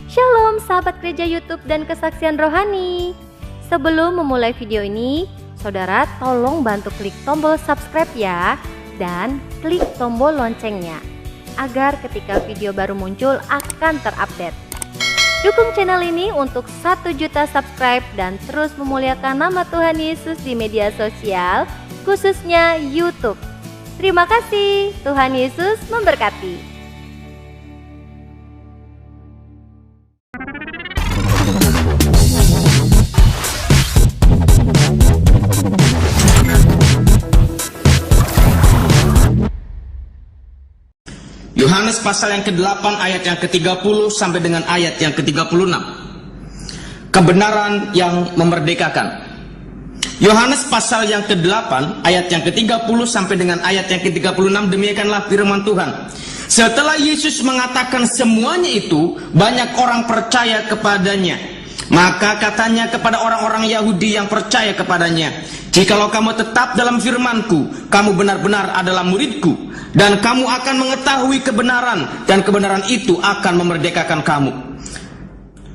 Shalom sahabat gereja YouTube dan kesaksian rohani. Sebelum memulai video ini, saudara tolong bantu klik tombol subscribe ya, dan klik tombol loncengnya agar ketika video baru muncul akan terupdate. Dukung channel ini untuk 1 juta subscribe dan terus memuliakan nama Tuhan Yesus di media sosial, khususnya YouTube. Terima kasih, Tuhan Yesus memberkati. Yohanes pasal yang ke-8 ayat yang ke-30 sampai dengan ayat yang ke-36. Kebenaran yang memerdekakan. Yohanes pasal yang ke-8 ayat yang ke-30 sampai dengan ayat yang ke-36, demikianlah firman Tuhan. Setelah Yesus mengatakan semuanya itu, banyak orang percaya kepadanya. Maka katanya kepada orang-orang Yahudi yang percaya kepadanya, "Jikalau kamu tetap dalam firman-Ku, kamu benar-benar adalah murid-Ku, dan kamu akan mengetahui kebenaran, dan kebenaran itu akan memerdekakan kamu."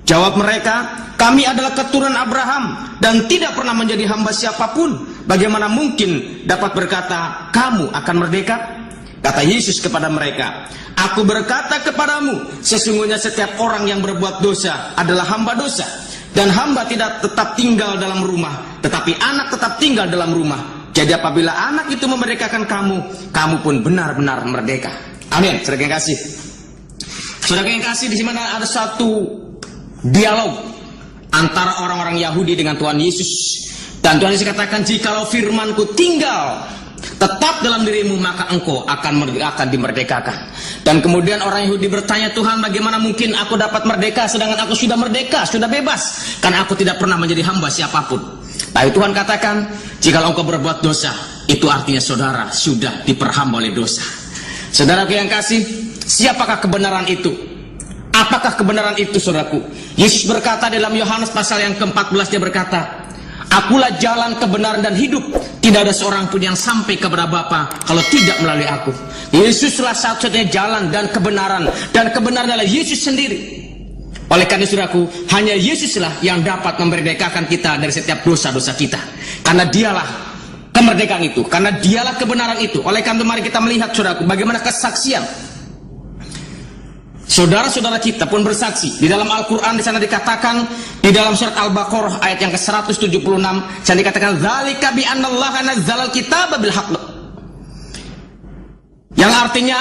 Jawab mereka, "Kami adalah keturunan Abraham dan tidak pernah menjadi hamba siapapun. Bagaimana mungkin dapat berkata, kamu akan merdeka?" Kata Yesus kepada mereka, "Aku berkata kepadamu, sesungguhnya setiap orang yang berbuat dosa adalah hamba dosa. Dan hamba tidak tetap tinggal dalam rumah, tetapi anak tetap tinggal dalam rumah. Jadi apabila anak itu memerdekakan kamu, kamu pun benar-benar merdeka." Amin. Saudara yang kasih. Saudara yang kasih, di mana ada satu dialog antara orang-orang Yahudi dengan Tuhan Yesus. Dan Tuhan Yesus katakan, "Jikalau firman-Ku tinggal tetap dalam dirimu, maka engkau akan dimerdekakan." Dan kemudian orang Yahudi bertanya, "Tuhan, bagaimana mungkin aku dapat merdeka sedangkan aku sudah merdeka, sudah bebas, karena aku tidak pernah menjadi hamba siapapun." Tapi Tuhan katakan, "Jikalau engkau berbuat dosa, itu artinya saudara sudah diperhamba oleh dosa." Saudaraku yang kasih, siapakah kebenaran itu? Apakah kebenaran itu, saudaraku? Yesus berkata dalam Yohanes pasal yang ke-14, dia berkata, "Akulah jalan, kebenaran, dan hidup. Tidak ada seorang pun yang sampai kepada Bapa kalau tidak melalui aku." Yesuslah satu-satunya jalan dan kebenaran adalah Yesus sendiri. Oleh karena saudaraku, hanya Yesuslah yang dapat memerdekakan kita dari setiap dosa-dosa kita. Karena dialah kemerdekaan itu, karena dialah kebenaran itu. Oleh karena itu mari kita melihat, saudaraku, bagaimana kesaksian saudara-saudara kita pun bersaksi. Di dalam Al-Quran di sana dikatakan, di dalam surat Al-Baqarah ayat yang ke-176, sana dikatakan, "Dzalika bi annallaha nazzalal kitaba bil haqq." Yang artinya,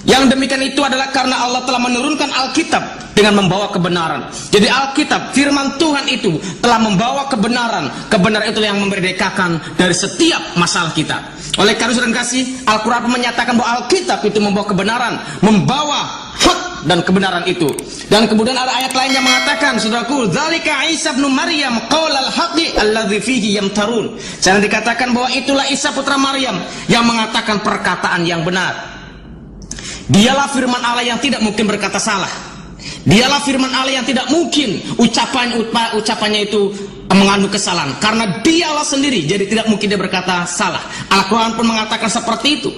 yang demikian itu adalah karena Allah telah menurunkan Alkitab dengan membawa kebenaran. Jadi Alkitab, firman Tuhan itu telah membawa kebenaran. Kebenaran itu yang memerdekakan dari setiap masalah kita. Oleh karena saudara kasih, Al-Quran menyatakan bahwa Alkitab itu membawa kebenaran, membawa hak dan kebenaran itu. Dan kemudian ada ayat lain yang mengatakan, saudaraku, "Dzalika Isa bin Maryam qaulal haqqi alladzi fihi yamtarun." Sana dikatakan bahwa itulah Isa putra Maryam yang mengatakan perkataan yang benar. Dialah firman Allah yang tidak mungkin berkata salah. Dialah firman Allah yang tidak mungkin ucapannya itu mengandung kesalahan, karena dialah sendiri, jadi tidak mungkin dia berkata salah. Al-Quran pun mengatakan seperti itu.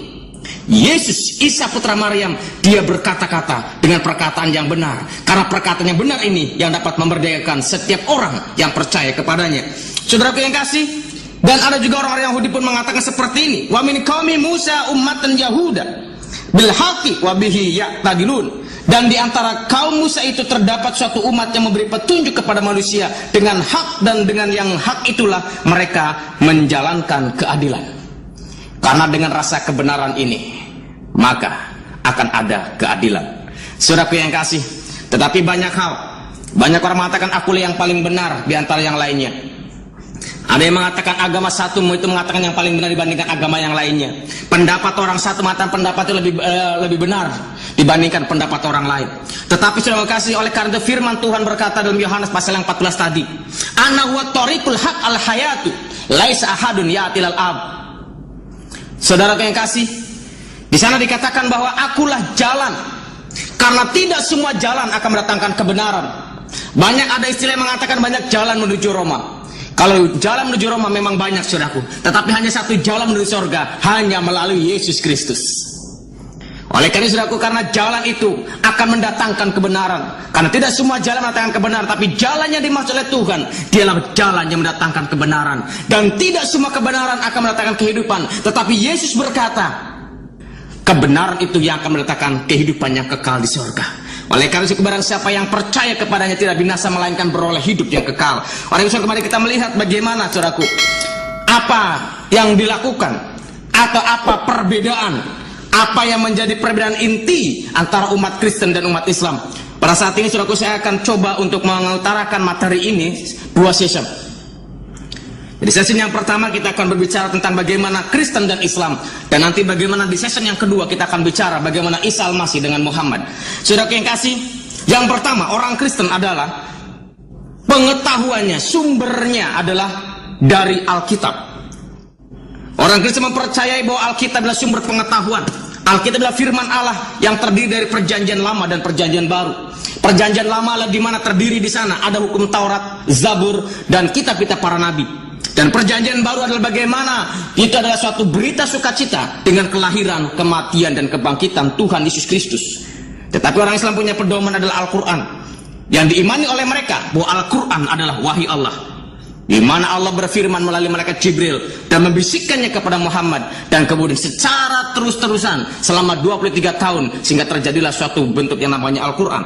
Yesus, Isa putra Maryam, dia berkata-kata dengan perkataan yang benar, karena perkataan yang benar ini yang dapat memerdekakan setiap orang yang percaya kepadanya. Saudaraku yang kasih, dan ada juga orang-orang Yahudi pun mengatakan seperti ini, "Wa min qaumi Musa ummatan Yahuda bil haqqi wa bihi ya'tadilun." Dan di antara kaum Musa itu terdapat suatu umat yang memberi petunjuk kepada manusia dengan hak, dan dengan yang hak itulah mereka menjalankan keadilan. Karena dengan rasa kebenaran ini, maka akan ada keadilan. Saudaraku yang kasih, tetapi banyak orang mengatakan, "Akulah yang paling benar di antara yang lainnya." Ada yang mengatakan agama satu itu mengatakan yang paling benar dibandingkan agama yang lainnya. Pendapat orang satu mengatakan pendapatnya lebih benar dibandingkan pendapat orang lain. Tetapi saudara kasih, oleh karena firman Tuhan berkata dalam Yohanes pasal yang 14 tadi, "Ana huwa thariqul haq al hayatu, laisa ahadun ya'til al ab." Saudara yang kasih, di sana dikatakan bahwa akulah jalan, karena tidak semua jalan akan mendatangkan kebenaran. Banyak ada istilah yang mengatakan banyak jalan menuju Roma. Kalau jalan menuju Roma memang banyak, saudaraku, tetapi hanya satu jalan menuju surga, hanya melalui Yesus Kristus. Oleh karena saudaraku, karena jalan itu akan mendatangkan kebenaran. Karena tidak semua jalan mendatangkan kebenaran, tapi jalan yang dimaksud oleh Tuhan dialah jalan yang mendatangkan kebenaran. Dan tidak semua kebenaran akan mendatangkan kehidupan, tetapi Yesus berkata, kebenaran itu yang akan mendatangkan kehidupan yang kekal di surga. Oleh karena itu, barang siapa yang percaya kepadanya tidak binasa, melainkan beroleh hidup yang kekal. Oleh karena itu, kemarin kita melihat bagaimana saudaraku, apa yang dilakukan atau apa perbedaan, apa yang menjadi perbedaan inti antara umat Kristen dan umat Islam. Pada saat ini saudaraku, saya akan coba untuk mengutarakan materi ini 2 session. Di session yang pertama kita akan berbicara tentang bagaimana Kristen dan Islam, dan nanti bagaimana di session yang kedua kita akan bicara bagaimana Isa Al-Masih dengan Muhammad. Saudaraku yang kasih, yang pertama, orang Kristen adalah pengetahuannya, sumbernya adalah dari Alkitab. Orang Kristen mempercayai bahwa Alkitab adalah sumber pengetahuan. Alkitab adalah firman Allah yang terdiri dari Perjanjian Lama dan Perjanjian Baru. Perjanjian Lama adalah di mana terdiri di sana ada hukum Taurat, Zabur, dan kitab-kitab para nabi. Dan Perjanjian Baru adalah bagaimana itu adalah suatu berita sukacita dengan kelahiran, kematian, dan kebangkitan Tuhan Yesus Kristus. Tetapi orang Islam punya pedoman adalah Al-Quran, yang diimani oleh mereka bahwa Al-Quran adalah wahyu Allah, di mana Allah berfirman melalui malaikat Jibril dan membisikkannya kepada Muhammad, dan kemudian secara terus-terusan selama 23 tahun sehingga terjadilah suatu bentuk yang namanya Al-Quran.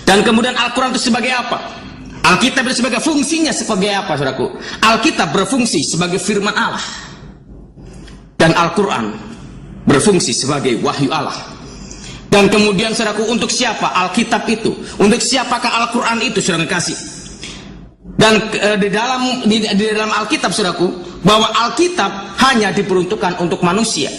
Dan kemudian Al-Quran itu sebagai apa? Alkitab itu sebagai fungsinya sebagai apa, saudaraku? Alkitab berfungsi sebagai firman Allah, dan Al-Quran berfungsi sebagai wahyu Allah. Dan kemudian saudaraku, untuk siapa Alkitab itu? Untuk siapakah Al-Quran itu, saudara kasih? Dan di dalam Alkitab, saudaraku, bahwa Alkitab hanya diperuntukkan untuk manusia.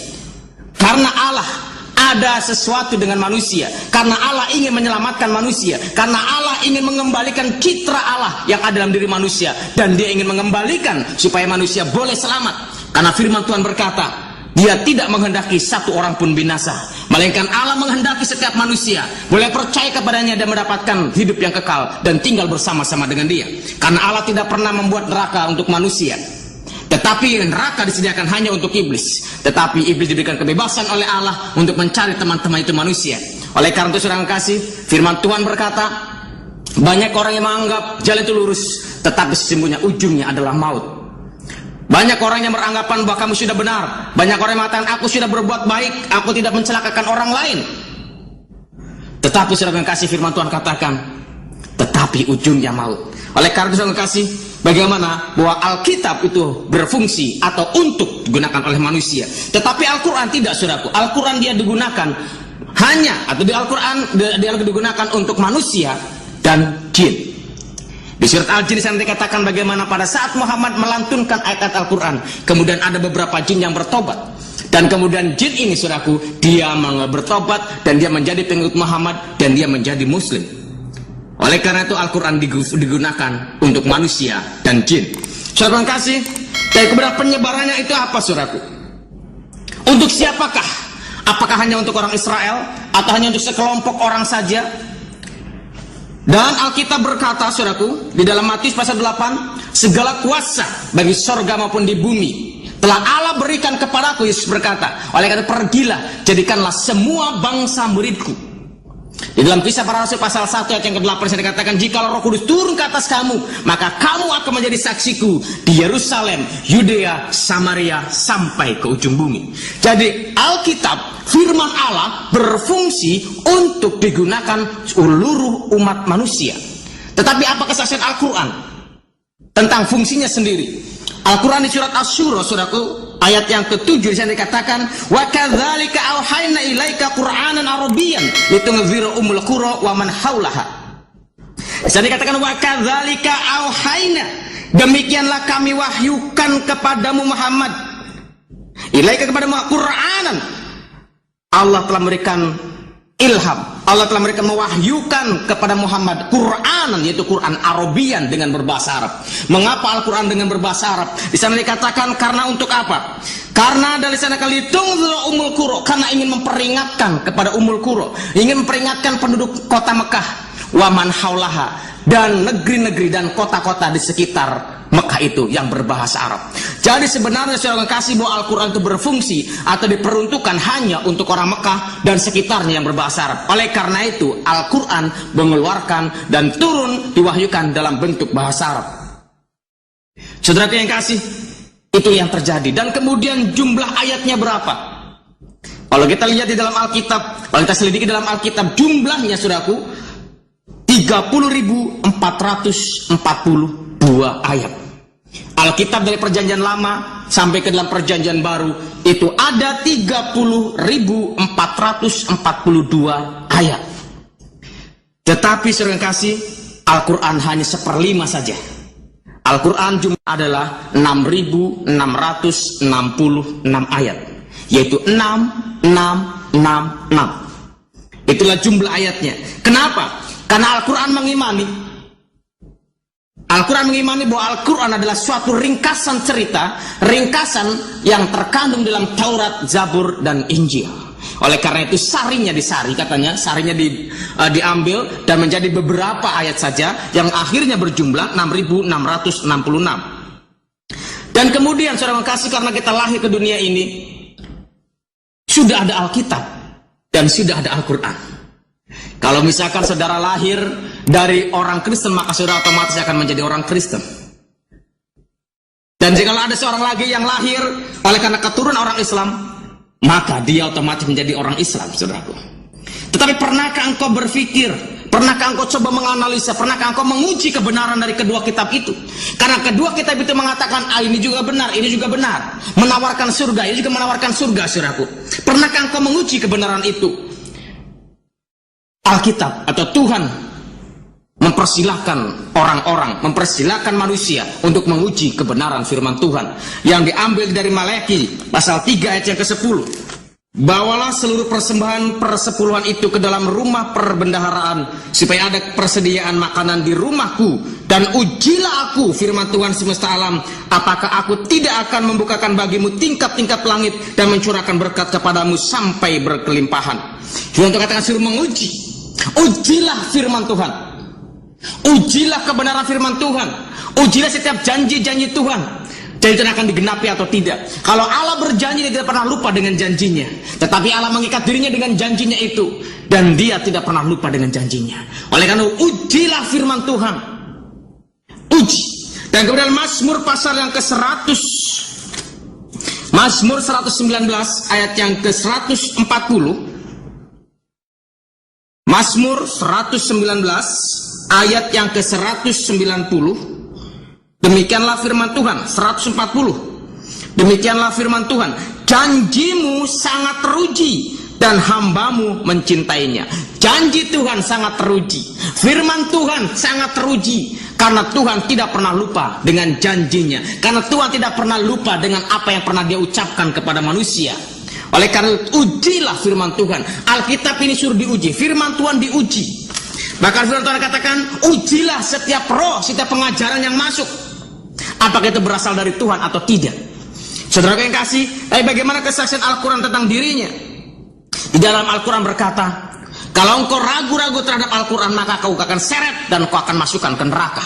Karena Allah ada sesuatu dengan manusia, karena Allah ingin menyelamatkan manusia, karena Allah ingin mengembalikan citra Allah yang ada dalam diri manusia, dan Dia ingin mengembalikan supaya manusia boleh selamat. Karena firman Tuhan berkata, Dia tidak menghendaki satu orang pun binasa, melainkan Allah menghendaki setiap manusia boleh percaya kepadanya dan mendapatkan hidup yang kekal dan tinggal bersama-sama dengan Dia. Karena Allah tidak pernah membuat neraka untuk manusia, tetapi neraka disediakan hanya untuk iblis. Tetapi iblis diberikan kebebasan oleh Allah untuk mencari teman-teman itu manusia. Oleh karena itu, saudara kasih, firman Tuhan berkata, banyak orang yang menganggap jalan itu lurus, tetapi sesungguhnya ujungnya adalah maut. Banyak orang yang beranggapan bahwa kamu sudah benar. Banyak orang yang mengatakan, aku sudah berbuat baik, aku tidak mencelakakan orang lain. Tetapi saudara yang kasih, firman Tuhan katakan, tetapi ujungnya maut. Oleh karena itu, saudara kasih, bagaimana bahwa Alkitab itu berfungsi atau untuk digunakan oleh manusia, tetapi Al-Quran tidak, saudaraku. Al-Quran dia digunakan hanya, atau di Al-Quran dia digunakan untuk manusia dan jin. Di surat Al-Jin sana dikatakan bagaimana pada saat Muhammad melantunkan ayat-ayat Al-Quran, kemudian ada beberapa jin yang bertobat. Dan kemudian jin ini, saudaraku, dia bertobat dan dia menjadi pengikut Muhammad dan dia menjadi muslim. Oleh karena itu Al-Quran digunakan untuk manusia dan jin. Saudara kasih, dan kemudian penyebarannya itu apa, saudaraku? Untuk siapakah? Apakah hanya untuk orang Israel atau hanya untuk sekelompok orang saja? Dan Alkitab berkata, saudaraku, di dalam Matius pasal 8, segala kuasa bagi sorga maupun di bumi telah Allah berikan kepadaku. Yesus berkata, oleh karena pergilah, jadikanlah semua bangsa muridku. Di dalam Kisah Para Rasul pasal 1 ayat yang ke-8 saya dikatakan, jika Roh Kudus turun ke atas kamu, maka kamu akan menjadi saksiku di Yerusalem, Yudea, Samaria, sampai ke ujung bumi. Jadi Alkitab, firman Allah, berfungsi untuk digunakan seluruh umat manusia. Tetapi apa kesaksian Al-Quran tentang fungsinya sendiri? Al-Quran di surat Asy-Syura, saudaraku, ayat yang ke-7 di sana dikatakan, wa kadzalika auhayna ilaika qur'anan arabiyyan litunzira ummul qura wa man haulaha. Di sana dikatakan, wa kadzalika auhayna, demikianlah kami wahyukan kepadamu Muhammad, ilaika kepadamu Qur'anan. Allah telah memberikan ilham, Allah telah memberikan mewahyukan kepada Muhammad Qur'anan, yaitu Quran Arabian dengan berbahasa Arab. Mengapa Al-Quran dengan berbahasa Arab? Di sana dikatakan karena untuk apa? Karena dari sana kalitunzira ummul qura, karena ingin memperingatkan kepada ummul qura, ingin memperingatkan penduduk kota Mekah, wa man haulaha, dan negeri-negeri dan kota-kota di sekitar Mekah itu yang berbahasa Arab. Jadi sebenarnya saudara kasih bahwa Al-Quran itu berfungsi atau diperuntukkan hanya untuk orang Mekah dan sekitarnya yang berbahasa Arab. Oleh karena itu Al-Quran mengeluarkan dan turun diwahyukan dalam bentuk bahasa Arab. Saudara yang kasih, itu yang terjadi. Dan kemudian jumlah ayatnya berapa? Kalau kita lihat di dalam Alkitab, kalau kita selidiki dalam Alkitab, jumlahnya saudaraku 30.442 ayat. Alkitab dari perjanjian lama sampai ke dalam perjanjian baru itu ada 30.442 ayat. Tetapi saudara kasih, Al-Quran hanya 1/5 saja. Al-Quran jumlah adalah 6.666 ayat, yaitu 6. Itulah jumlah ayatnya. Kenapa? Karena Al-Quran mengimani bahwa Al-Quran adalah suatu ringkasan cerita, ringkasan yang terkandung dalam Taurat, Zabur, dan Injil. Oleh karena itu sarinya disari, katanya sarinya diambil dan menjadi beberapa ayat saja yang akhirnya berjumlah 6.666. Dan kemudian saudara kasih, karena kita lahir ke dunia ini sudah ada Alkitab dan sudah ada Al-Quran. Kalau misalkan saudara lahir dari orang Kristen, maka saudara otomatis akan menjadi orang Kristen. Dan jika ada seorang lagi yang lahir oleh karena keturunan orang Islam, maka dia otomatis menjadi orang Islam, saudaraku. Tetapi pernahkah engkau berpikir, pernahkah engkau coba menganalisa, pernahkah engkau menguji kebenaran dari kedua kitab itu? Karena kedua kitab itu mengatakan, ini juga benar, ini juga benar. Menawarkan surga, ini juga menawarkan surga, saudaraku. Pernahkah engkau menguji kebenaran itu? Alkitab atau Tuhan mempersilahkan orang-orang, mempersilahkan manusia untuk menguji kebenaran firman Tuhan yang diambil dari Malaki pasal 3 ayat yang ke-10. Bawalah seluruh persembahan persepuluhan itu ke dalam rumah perbendaharaan supaya ada persediaan makanan di rumahku, dan ujilah aku, firman Tuhan semesta alam, apakah aku tidak akan membukakan bagimu tingkap-tingkap langit dan mencurahkan berkat kepadamu sampai berkelimpahan. Firman Tuhan katakan suruh menguji. Ujilah firman Tuhan, ujilah kebenaran firman Tuhan, ujilah setiap janji-janji Tuhan. Jadi itu akan digenapi atau tidak. Kalau Allah berjanji, dia tidak pernah lupa dengan janjinya. Tetapi Allah mengikat dirinya dengan janjinya itu, dan dia tidak pernah lupa dengan janjinya. Oleh karena itu, ujilah firman Tuhan, uji. Dan kemudian Mazmur pasal yang ke-100, Mazmur 119 ayat yang ke-140. Mazmur 119 ayat yang ke-190. Demikianlah firman Tuhan. 140. Demikianlah firman Tuhan, janjimu sangat teruji dan hambamu mencintainya. Janji Tuhan sangat teruji, firman Tuhan sangat teruji, karena Tuhan tidak pernah lupa dengan janjinya, karena Tuhan tidak pernah lupa dengan apa yang pernah dia ucapkan kepada manusia. Oleh karena itu, ujilah firman Tuhan. Alkitab ini suruh diuji, firman Tuhan diuji. Bahkan firman Tuhan katakan, ujilah setiap roh, setiap pengajaran yang masuk, apakah itu berasal dari Tuhan atau tidak. Saudara yang kasih, bagaimana kesaksian Al-Quran tentang dirinya? Di dalam Al-Quran berkata, kalau engkau ragu-ragu terhadap Al-Quran, maka kau akan seret dan kau akan masukkan ke neraka.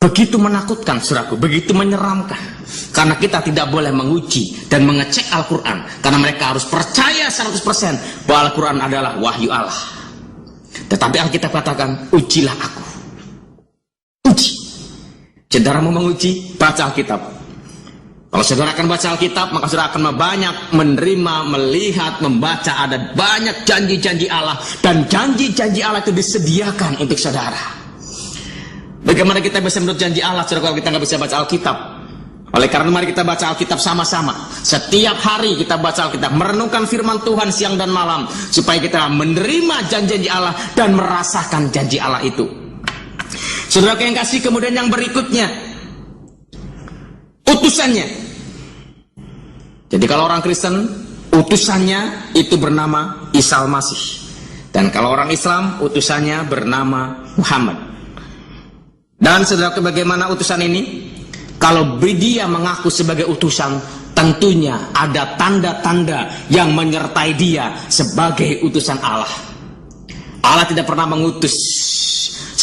Begitu menakutkan, saudaraku, begitu menyeramkan. Karena kita tidak boleh menguji dan mengecek Al-Quran, karena mereka harus percaya 100% bahwa Al-Quran adalah wahyu Allah. Tetapi Alkitab katakan, ujilah aku. Uji. Saudara mau menguji, baca Alkitab. Kalau saudara akan baca Alkitab, maka saudara akan banyak menerima, melihat, membaca ada banyak janji-janji Allah, dan janji-janji Allah itu disediakan untuk saudara. Bagaimana kita bisa menurut janji Allah, saudara, kalau kita nggak bisa baca Alkitab? Oleh karena mari kita baca Alkitab sama-sama. Setiap hari kita baca Alkitab, merenungkan firman Tuhan siang dan malam, supaya kita menerima janji-janji Allah dan merasakan janji Allah itu. Saudara yang kasih, kemudian yang berikutnya, utusannya. Jadi kalau orang Kristen, utusannya itu bernama Isa Al-Masih. Dan kalau orang Islam, utusannya bernama Muhammad. Dan saudara, bagaimana utusan ini? Kalau dia mengaku sebagai utusan, tentunya ada tanda-tanda yang menyertai dia sebagai utusan Allah. Allah tidak pernah mengutus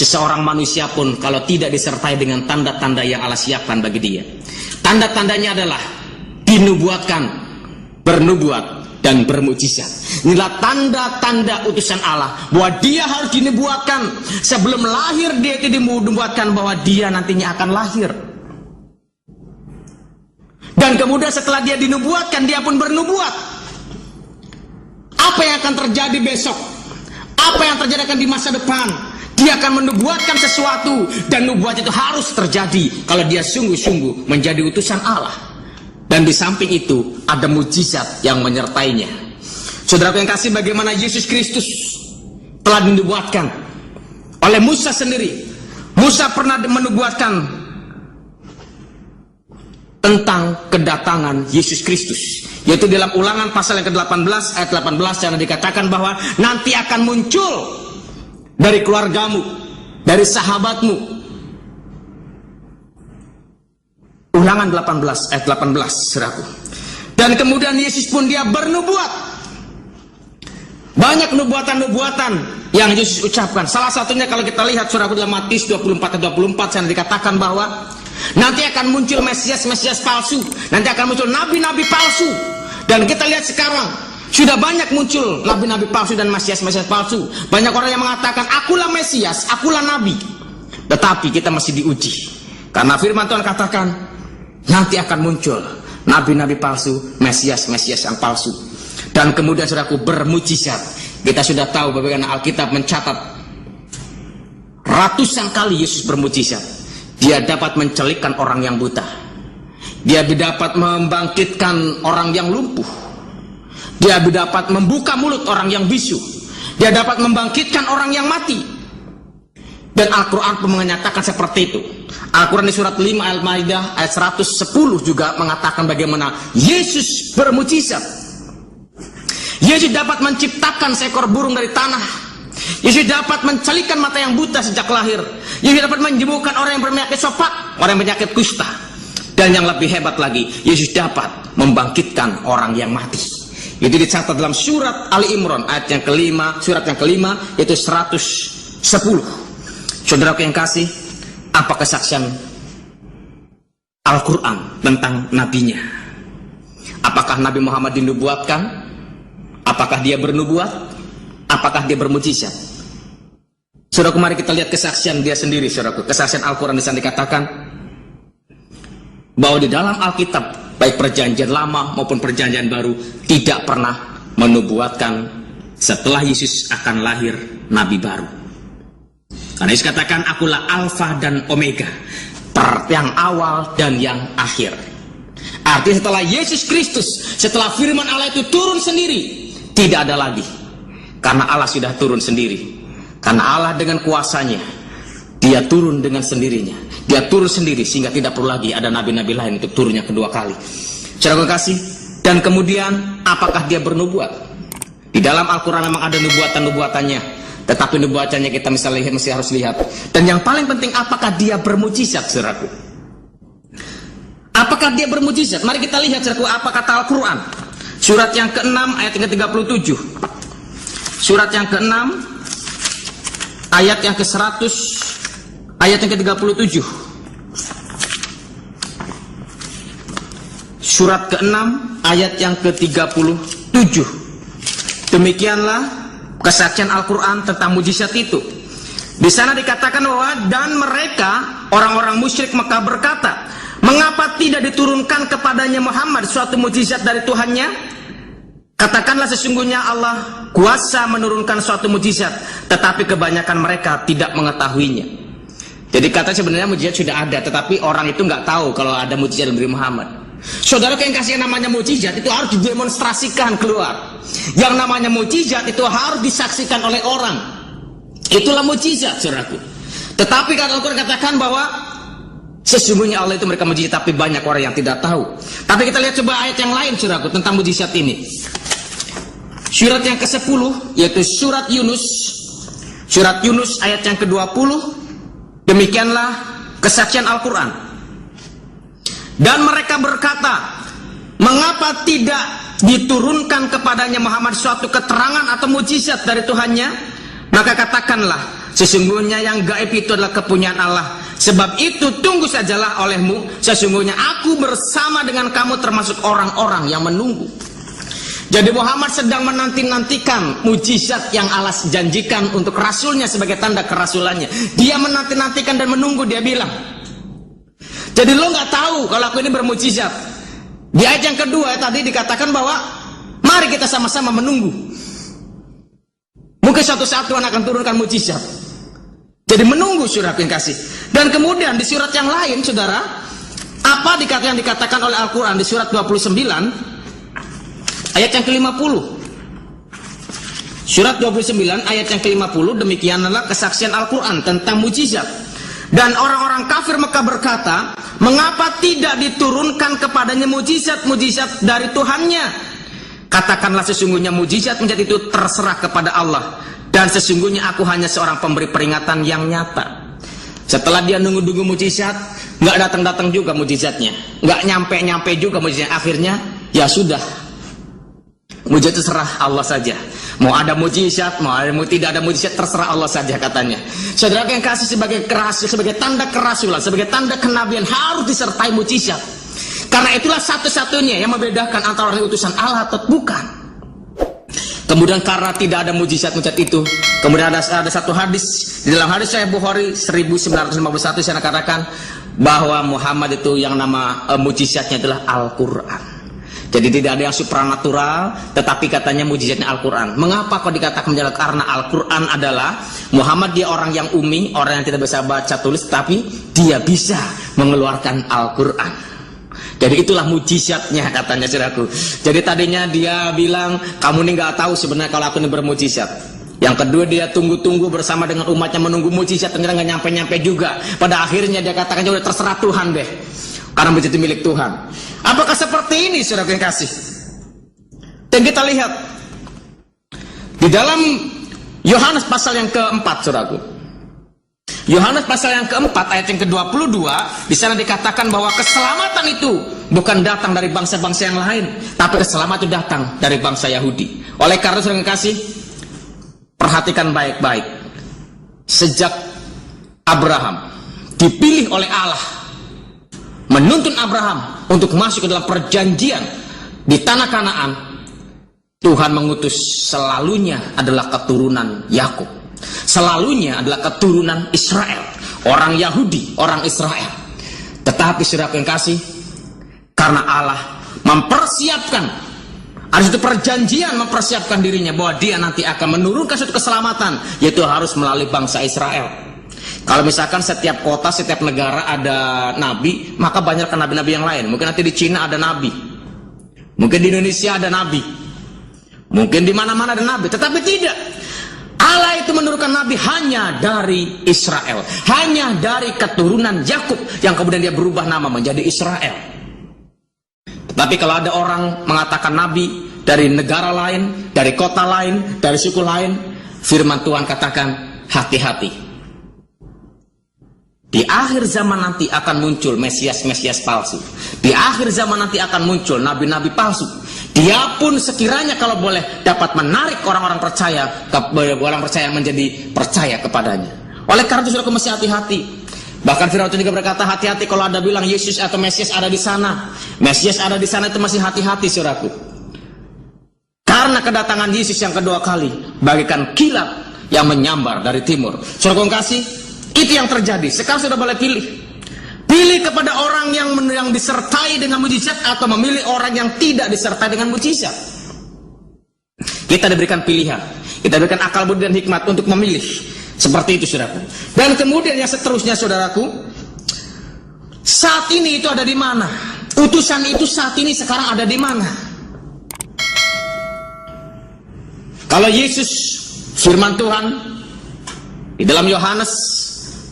seseorang manusia pun kalau tidak disertai dengan tanda-tanda yang Allah siapkan bagi dia. Tanda-tandanya adalah dinubuatkan, bernubuat, dan bermukjizat. Inilah tanda-tanda utusan Allah, bahwa dia harus dinubuatkan. Sebelum lahir dia itu dinubuatkan bahwa dia nantinya akan lahir. Dan kemudian setelah dia dinubuatkan, dia pun bernubuat. Apa yang akan terjadi besok? Apa yang terjadi akan di masa depan? Dia akan menubuatkan sesuatu, dan nubuat itu harus terjadi kalau dia sungguh-sungguh menjadi utusan Allah. Dan di samping itu ada mukjizat yang menyertainya. Saudaraku yang kasih, bagaimana Yesus Kristus telah dinubuatkan oleh Musa sendiri. Musa pernah menubuatkan tentang kedatangan Yesus Kristus, yaitu dalam Ulangan pasal yang ke-18 ayat 18 yang dikatakan bahwa nanti akan muncul dari keluargamu, dari sahabatmu. Ulangan 18 ayat 18, saudaraku. Dan kemudian Yesus pun dia bernubuat. Banyak nubuatan-nubuatan yang Yesus ucapkan. Salah satunya kalau kita lihat, saudaraku, dalam Matius 24 ayat 24 yang dikatakan bahwa nanti akan muncul Mesias-Mesias palsu, nanti akan muncul nabi-nabi palsu. Dan kita lihat sekarang sudah banyak muncul nabi-nabi palsu dan Mesias-Mesias palsu. Banyak orang yang mengatakan, akulah Mesias, akulah nabi. Tetapi kita masih diuji, karena firman Tuhan katakan nanti akan muncul nabi-nabi palsu, Mesias-Mesias yang palsu. Dan kemudian, saudaraku, bermukjizat. Kita sudah tahu bagaimana Alkitab mencatat ratusan kali Yesus bermukjizat. Dia dapat mencelikkan orang yang buta, dia dapat membangkitkan orang yang lumpuh, dia dapat membuka mulut orang yang bisu, dia dapat membangkitkan orang yang mati. Dan Al-Quran pun menyatakan seperti itu. Al-Quran di surat 5 Al-Maidah ayat 110 juga mengatakan bagaimana Yesus bermukjizat. Yesus dapat menciptakan seekor burung dari tanah. Yesus dapat mencelikkan mata yang buta sejak lahir. Yesus dapat menyembuhkan orang yang berpenyakit sopak, orang yang berpenyakit kusta. Dan yang lebih hebat lagi, Yesus dapat membangkitkan orang yang mati. Itu dicatat dalam surat Ali Imran ayat yang kelima, surat yang kelima, yaitu 110. Saudaraku yang kasih, apa kesaksian Al-Quran tentang nabinya? Apakah Nabi Muhammad dinubuatkan? Apakah dia bernubuat? Apakah dia bermukjizat? Saudaraku, mari kita lihat kesaksian dia sendiri, saudaraku. Kesaksian Al-Quran di sana dikatakan bahwa di dalam Alkitab, baik perjanjian lama maupun perjanjian baru, tidak pernah menubuatkan setelah Yesus akan lahir nabi baru. Karena Yesus katakan, akulah Alfa dan Omega, yang awal dan yang akhir. Artinya setelah Yesus Kristus, setelah firman Allah itu turun sendiri, tidak ada lagi. Karena Allah sudah turun sendiri. Karena Allah dengan kuasanya, dia turun dengan sendirinya. Dia turun sendiri sehingga tidak perlu lagi ada nabi-nabi lain untuk turunnya kedua kali. Saudara kasih, dan kemudian apakah dia bernubuat? Di dalam Al-Quran memang ada nubuatan-nubuatannya, tetapi nubuatannya kita mesti harus lihat. Dan yang paling penting, apakah dia bermukjizat, saudaraku? Apakah dia bermukjizat? Mari kita lihat, saudaraku, apa kata Al-Quran. Surat yang ke-6 ayat yang ke-37. Surat yang ke-6 ayat yang ke-100, ayat yang ke-37. Surat ke-6 ayat yang ke-37. Demikianlah kesaksian Al-Quran tentang mukjizat itu. Di sana dikatakan bahwa dan mereka orang-orang musyrik Mekah berkata, mengapa tidak diturunkan kepadanya Muhammad suatu mukjizat dari Tuhannya? Katakanlah sesungguhnya Allah kuasa menurunkan suatu mukjizat, tetapi kebanyakan mereka tidak mengetahuinya. Jadi kata sebenarnya mukjizat sudah ada, tetapi orang itu nggak tahu kalau ada mukjizat dari Muhammad. Saudara, yang kasih namanya mukjizat itu harus didemonstrasikan keluar. Yang namanya mukjizat itu harus disaksikan oleh orang. Itulah mukjizat, saudaraku. Tetapi kata Al-Quran katakan bahwa sesungguhnya Allah itu mereka mukjizat, tapi banyak orang yang tidak tahu. Tapi kita lihat coba ayat yang lain, saudaraku, tentang mukjizat ini. Surat yang ke-10, yaitu surat Yunus. Surat Yunus ayat yang ke-20. Demikianlah kesaksian Al-Quran. Dan mereka berkata, mengapa tidak diturunkan kepadanya Muhammad suatu keterangan atau mukjizat dari Tuhannya? Maka katakanlah, sesungguhnya yang gaib itu adalah kepunyaan Allah. Sebab itu tunggu sajalah olehmu, sesungguhnya aku bersama dengan kamu termasuk orang-orang yang menunggu. Jadi Muhammad sedang menanti-nantikan mujizat yang Allah janjikan untuk rasulnya sebagai tanda kerasulannya. Dia menanti-nantikan dan menunggu, dia bilang. Jadi lo nggak tahu kalau aku ini bermujizat. Di ayat yang kedua tadi dikatakan bahwa mari kita sama-sama menunggu. Mungkin suatu saat Tuhan akan turunkan mujizat. Jadi menunggu, saudara yang kasih. Dan kemudian di surat yang lain, saudara, apa yang dikatakan oleh Al-Quran di surat 29 ayat yang ke-50. Surat 29 ayat yang ke-50, demikian adalah kesaksian Al-Quran tentang mujizat. Dan orang-orang kafir Mekah berkata, mengapa tidak diturunkan kepadanya mujizat-mujizat dari Tuhannya? Katakanlah, sesungguhnya mujizat itu terserah kepada Allah, dan sesungguhnya aku hanya seorang pemberi peringatan yang nyata. Setelah dia nunggu-nunggu mujizat, nggak datang-datang juga mujizatnya, nggak nyampe-nyampe juga mujizatnya. Akhirnya ya sudah, mujizat terserah Allah saja. Mau ada mujizat, mau tidak ada mujizat, terserah Allah saja katanya. Saudara yang kasih, sebagai tanda kerasulan, sebagai tanda kenabian harus disertai mujizat. Karena itulah satu-satunya yang membedakan antara utusan Allah atau bukan. Kemudian karena tidak ada mujizat-mujizat itu, kemudian ada satu hadis di dalam hadis Sahih Bukhari 1951 saya katakan bahwa Muhammad itu yang nama mujizatnya adalah Al-Quran. Jadi tidak ada yang supranatural, tetapi katanya mujizatnya Al-Quran. Mengapa kok dikatakan menjelaskan? Karena Al-Quran adalah Muhammad, dia orang yang umi, orang yang tidak bisa baca tulis, tapi dia bisa mengeluarkan Al-Quran. Jadi itulah mujizatnya katanya, saudaraku. Jadi tadinya dia bilang, kamu ini nggak tahu sebenarnya kalau aku ini bermujizat. Yang kedua, dia tunggu-tunggu bersama dengan umatnya menunggu mujizat, ternyata nggak nyampe-nyampe juga. Pada akhirnya dia katakan, udah terserah Tuhan deh, karena mujizat itu milik Tuhan. Apakah seperti ini, saudara yang kasih? Dan kita lihat di dalam Yohanes pasal yang keempat, saudaraku. Yohanes pasal yang keempat ayat yang ke-22, di sana dikatakan bahwa keselamatan itu bukan datang dari bangsa-bangsa yang lain, tapi keselamatan itu datang dari bangsa Yahudi. Oleh karena itu, kasih, perhatikan baik-baik. Sejak Abraham dipilih oleh Allah, menuntun Abraham untuk masuk ke dalam perjanjian di tanah Kanaan, Tuhan mengutus selalunya adalah keturunan Yakub. Selalunya adalah keturunan Israel, orang Yahudi, orang Israel. Tetapi saudara yang kasih, karena Allah mempersiapkan, ada satu perjanjian mempersiapkan dirinya bahwa dia nanti akan menurunkan suatu keselamatan, yaitu harus melalui bangsa Israel. Kalau misalkan setiap kota, setiap negara ada nabi, maka banyak nabi-nabi yang lain. Mungkin nanti di Cina ada nabi, mungkin di Indonesia ada nabi, mungkin di mana-mana ada nabi. Tetapi tidak, Allah itu menurunkan nabi hanya dari Israel, hanya dari keturunan Yakub, yang kemudian dia berubah nama menjadi Israel. Tetapi kalau ada orang mengatakan nabi dari negara lain, dari kota lain, dari suku lain, firman Tuhan katakan, hati-hati. Di akhir zaman nanti akan muncul Mesias-Mesias palsu. Di akhir zaman nanti akan muncul nabi-nabi palsu. Dia pun sekiranya kalau boleh dapat menarik orang-orang percaya yang menjadi percaya kepadanya. Oleh karena itu, saudara, mesti hati-hati. Bahkan Firaun juga berkata, hati-hati kalau ada bilang Yesus atau Mesias ada di sana. Mesias ada di sana, itu masih hati-hati, saudaraku. Karena kedatangan Yesus yang kedua kali bagaikan kilat yang menyambar dari timur. Saudara kasih, itu yang terjadi. Sekarang sudah boleh pilih. Pilih kepada orang yang disertai dengan mujizat, atau memilih orang yang tidak disertai dengan mujizat. Kita diberikan pilihan, kita diberikan akal budi dan hikmat untuk memilih. Seperti itu, saudaraku. Dan kemudian yang seterusnya, saudaraku, saat ini itu ada di mana? Utusan itu saat ini sekarang ada di mana? Kalau Yesus, firman Tuhan di dalam Yohanes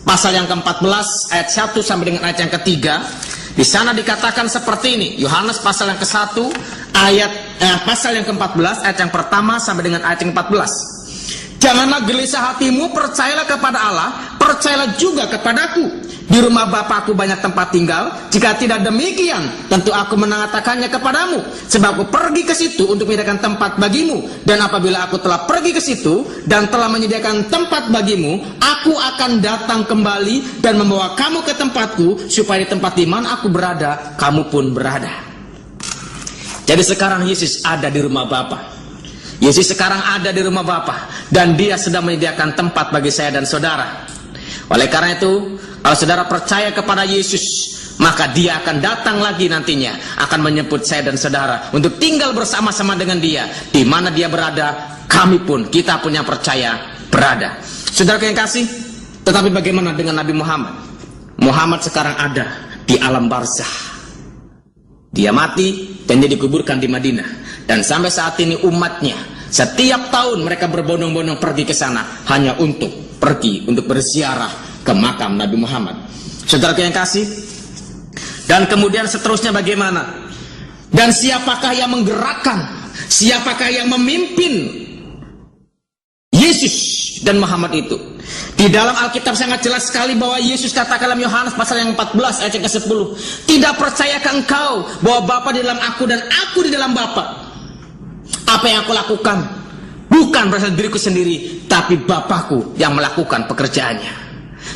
pasal yang ke-14 ayat 1 sampai dengan ayat yang ketiga, di sana dikatakan seperti ini. Yohanes pasal yang ke-1 ayat pasal yang ke-14 ayat yang pertama sampai dengan ayat yang ke-14. Janganlah gelisah hatimu, percayalah kepada Allah, percayalah juga kepadaku. Di rumah Bapakku banyak tempat tinggal. Jika tidak demikian, tentu aku mengatakannya kepadamu. Sebab aku pergi ke situ untuk menyediakan tempat bagimu. Dan apabila aku telah pergi ke situ dan telah menyediakan tempat bagimu, aku akan datang kembali dan membawa kamu ke tempatku, supaya di tempat di mana aku berada, kamu pun berada. Jadi sekarang Yesus ada di rumah Bapa. Yesus sekarang ada di rumah Bapa, dan dia sedang menyediakan tempat bagi saya dan saudara. Oleh karena itu, kalau saudara percaya kepada Yesus, maka dia akan datang lagi nantinya, akan menjemput saya dan saudara untuk tinggal bersama-sama dengan dia. Di mana dia berada, kami pun, kita pun yang percaya berada. Saudara yang kasih, tetapi bagaimana dengan Nabi Muhammad? Muhammad sekarang ada di alam barzah. Dia mati dan dia dikuburkan di Madinah. Dan sampai saat ini umatnya, setiap tahun mereka berbondong-bondong pergi ke sana hanya untuk berziarah ke makam Nabi Muhammad. Saudara yang kasih, dan kemudian seterusnya bagaimana? Dan siapakah yang menggerakkan, siapakah yang memimpin Yesus dan Muhammad itu? Di dalam Alkitab sangat jelas sekali bahwa Yesus katakan dalam Yohanes pasal yang 14 ayat yang ke-10, tidak percayakah engkau bahwa Bapa di dalam aku dan aku di dalam Bapa? Apa yang aku lakukan bukan berasal diriku sendiri, tapi Bapakku yang melakukan pekerjaannya.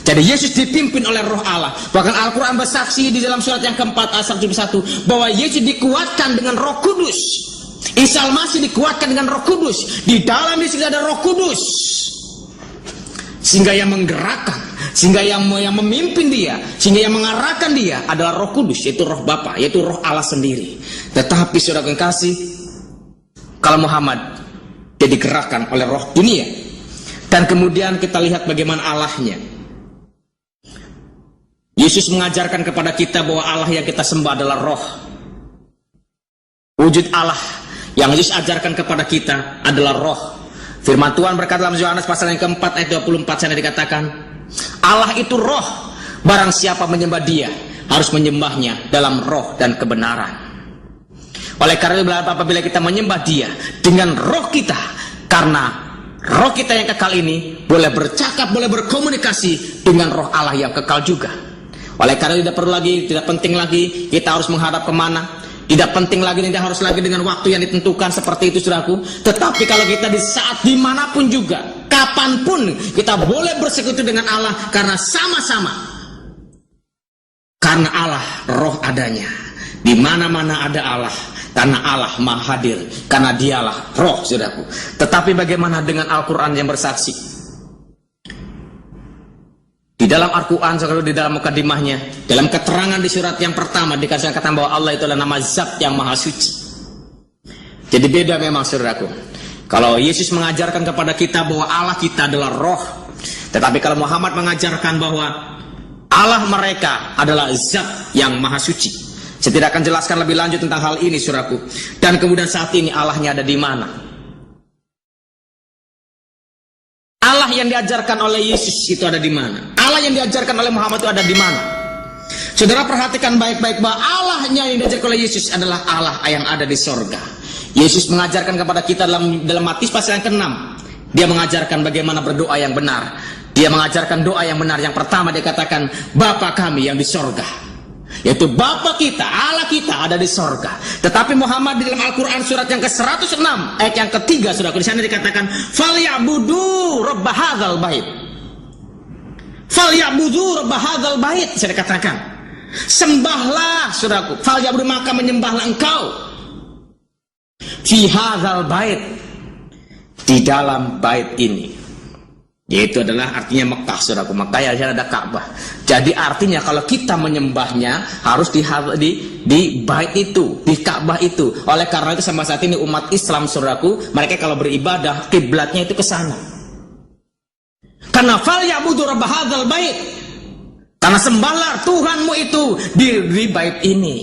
Jadi Yesus dipimpin oleh Roh Allah. Bahkan Al-Quran bersaksi di dalam surat yang keempat ayat 171 bahwa Yesus dikuatkan dengan Roh Kudus. Isa Al-Masih dikuatkan dengan Roh Kudus. Di dalam Yesus ada Roh Kudus, sehingga yang menggerakkan, sehingga yang memimpin dia, sehingga yang mengarahkan dia adalah Roh Kudus, yaitu Roh Bapa, yaitu Roh Allah sendiri. Tetapi saudara yang kasih, kalau Muhammad dia digerakkan oleh roh dunia. Dan kemudian kita lihat bagaimana Allahnya. Yesus mengajarkan kepada kita bahwa Allah yang kita sembah adalah roh. Wujud Allah yang Yesus ajarkan kepada kita adalah roh. Firman Tuhan berkata dalam Yohanes pasal yang keempat ayat 24 sana dikatakan, Allah itu roh, barang siapa menyembah dia harus menyembahnya dalam roh dan kebenaran. Oleh karena itu apabila kita menyembah dia dengan roh kita, karena roh kita yang kekal ini boleh bercakap, boleh berkomunikasi dengan roh Allah yang kekal juga. Oleh karena itu tidak perlu lagi, tidak penting lagi kita harus menghadap kemana. Tidak penting lagi, tidak harus lagi dengan waktu yang ditentukan seperti itu saudaraku. Tetapi kalau kita di saat dimanapun juga, kapanpun kita boleh bersekutu dengan Allah, karena sama-sama, karena Allah roh adanya. Di mana-mana ada Allah, karena Allah maha hadir, karena dialah roh saudaraku. Tetapi bagaimana dengan Al-Quran yang bersaksi? Di dalam Al-Quran, saudara, di dalam mukadimahnya, dalam keterangan di surat yang pertama dikasih kata bahwa Allah itu adalah nama Zat yang maha suci. Jadi beda memang saudaraku. Kalau Yesus mengajarkan kepada kita bahwa Allah kita adalah roh, tetapi kalau Muhammad mengajarkan bahwa Allah mereka adalah Zat yang maha suci. Saya tidak akan jelaskan lebih lanjut tentang hal ini saudaraku. Dan kemudian saat ini Allahnya ada di mana? Allah yang diajarkan oleh Yesus itu ada di mana? Allah yang diajarkan oleh Muhammad itu ada di mana? Saudara perhatikan baik-baik bahwa Allahnya yang diajarkan oleh Yesus adalah Allah yang ada di sorga. Yesus mengajarkan kepada kita dalam Matius pasal yang ke-6. Dia mengajarkan bagaimana berdoa yang benar. Dia mengajarkan doa yang benar. Yang pertama dia katakan, Bapa kami yang di sorga. Yaitu Bapa kita, Allah kita ada di sorga. Tetapi Muhammad di dalam Al-Quran surat yang ke-106 ayat yang ketiga saudara, di sana dikatakan falyabudu rabb hadzal bait. Falyabudu rabb hadzal bait, saya dikatakan sembahlah saudaraku, falyabudu maka menyembahlah engkau fi hadzal bait, di dalam bait ini. Yaitu adalah artinya Mekah saudaraku. Mekah ya ada Ka'bah. Jadi artinya kalau kita menyembahnya harus di bait itu, di Ka'bah itu. Oleh karena itu sampai saat ini umat Islam saudaraku, mereka kalau beribadah kiblatnya itu ke sana. Karena fal ya'budu rabb hadzal bait. Karena sembahlah Tuhanmu itu di bait ini.